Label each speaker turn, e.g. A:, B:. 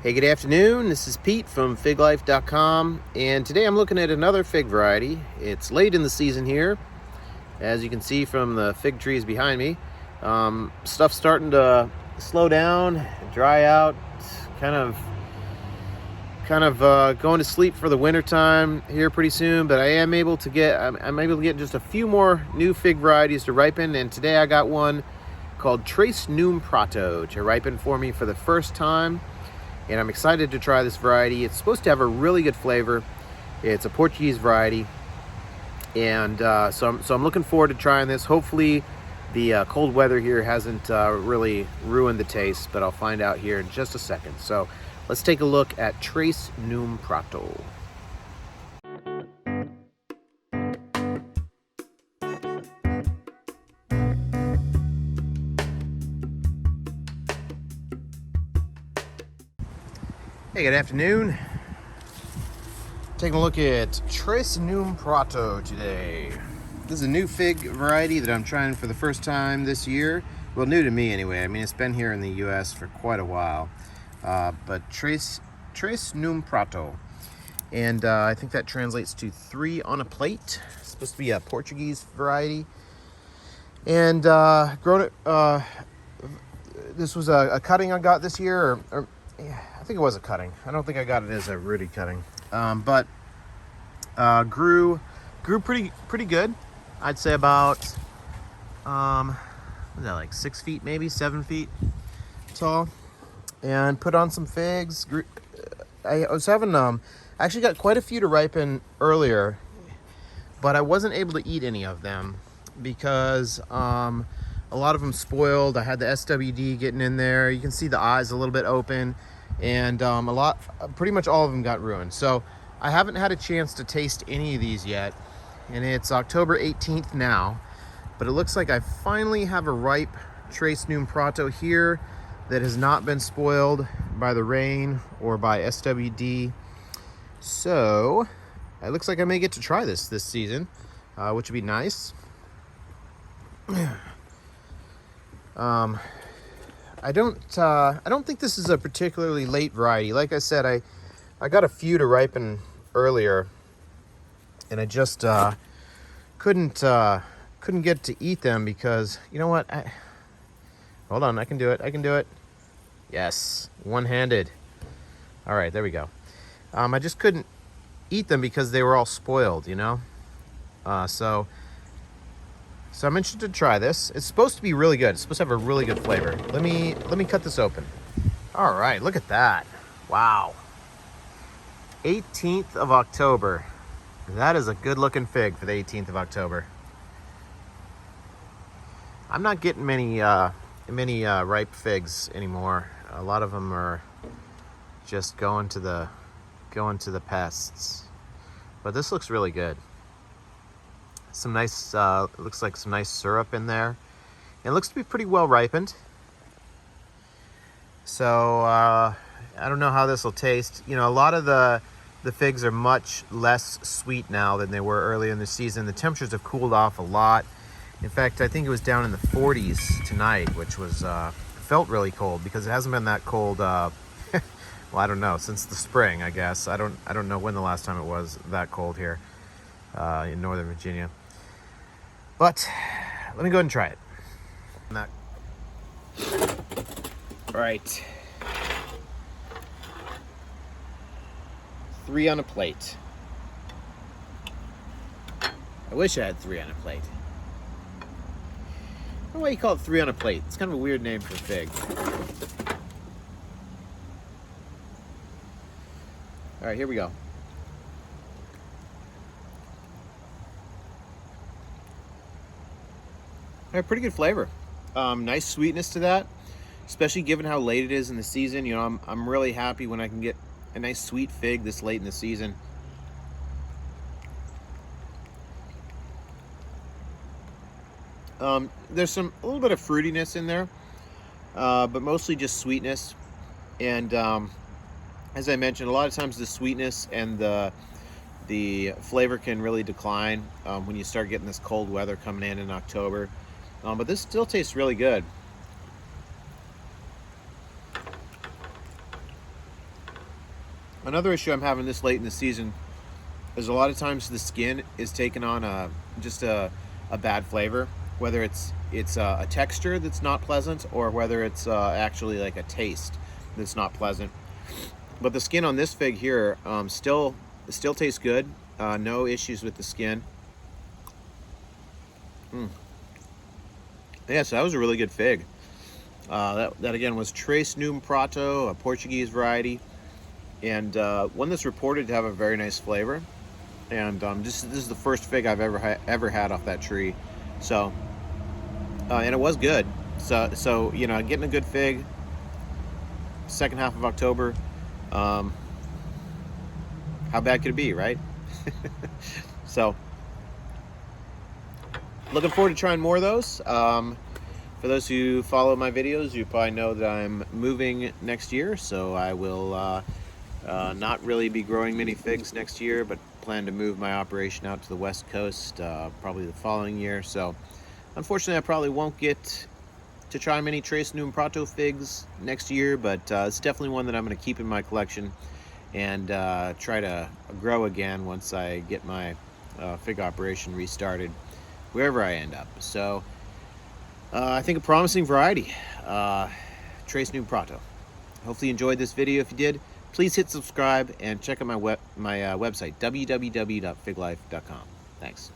A: Hey, good afternoon. This is Pete from FigLife.com, and today I'm looking at another fig variety. It's late in the season here, as you can see from the fig trees behind me. Stuff's starting to slow down, dry out, kind of going to sleep for the winter time here pretty soon. But I'm able to get just a few more new fig varieties to ripen, and today I got one called Num Prato to ripen for me for the first time. And I'm excited to try this variety. It's supposed to have a really good flavor. It's a Portuguese variety, and so I'm looking forward to trying this. Hopefully the cold weather here hasn't really ruined the taste, but I'll find out here in just a second. So let's take a look at Num Prato. Hey, good afternoon. Taking a look at Num Prato today. This is a new fig variety that I'm trying for the first time this year. Well, new to me anyway. I mean, it's been here in the US for quite a while. But Num Prato. And I think that translates to 3 on a plate. It's supposed to be a Portuguese variety. And grown it. This was a cutting I got this year, or yeah, I think it was a cutting. I don't think I got it as a rooted cutting, but grew pretty good. I'd say about what is that, like 6 feet, maybe 7 feet tall, and put on some figs. I was having I actually got quite a few to ripen earlier, but I wasn't able to eat any of them because a lot of them spoiled. I had the SWD getting in there. You can see the eyes a little bit open, and pretty much all of them got ruined. So I haven't had a chance to taste any of these yet, and it's October 18th now, but it looks like I finally have a ripe Num Prato here that has not been spoiled by the rain or by SWD. So it looks like I may get to try this season, which would be nice. I don't think this is a particularly late variety. Like I said, I got a few to ripen earlier, and I just couldn't get to eat them because, you know what? Hold on, I can do it. Yes, one-handed. All right, there we go. I just couldn't eat them because they were all spoiled, you know. So I'm interested to try this. It's supposed to be really good. It's supposed to have a really good flavor. Let me cut this open. All right, look at that. Wow. 18th of October. That is a good looking fig for the 18th of October. I'm not getting many ripe figs anymore. A lot of them are just going to the pests. But this looks really good. Some nice, looks like some nice syrup in there. It looks to be pretty well ripened. So I don't know how this will taste. You know, a lot of the figs are much less sweet now than they were earlier in the season. The temperatures have cooled off a lot. In fact, I think it was down in the 40s tonight, which was felt really cold because it hasn't been that cold. Well, I don't know, since the spring, I guess. I don't know when the last time it was that cold here in Northern Virginia. But let me go ahead and try it. All right. 3 on a plate. I wish I had 3 on a plate. I don't know why you call it 3 on a plate. It's kind of a weird name for a fig. All right, here we go. Pretty good flavor. Nice sweetness to that, especially given how late it is in the season. You know, I'm really happy when I can get a nice sweet fig this late in the season. There's a little bit of fruitiness in there, but mostly just sweetness. And as I mentioned, a lot of times the sweetness and the flavor can really decline when you start getting this cold weather coming in October. But this still tastes really good. Another issue I'm having this late in the season is a lot of times the skin is taking on just a bad flavor, whether it's a texture that's not pleasant or whether it's actually like a taste that's not pleasant. But the skin on this fig here still tastes good. No issues with the skin. Yeah, so that was a really good fig. That again was Num Prato, a Portuguese variety, and one that's reported to have a very nice flavor. And this is the first fig I've ever had off that tree. So, and it was good. So you know, getting a good fig. Second half of October. How bad could it be, right? So, looking forward to trying more of those. For those who follow my videos, you probably know that I'm moving next year, so I will not really be growing many figs next year, but plan to move my operation out to the West Coast probably the following year. So, unfortunately, I probably won't get to try many Num Prato figs next year, but it's definitely one that I'm going to keep in my collection and try to grow again once I get my fig operation restarted, wherever I end up. So I think a promising variety, Num Prato. Hopefully you enjoyed this video. If you did, please hit subscribe and check out my website, www.figlife.com. Thanks.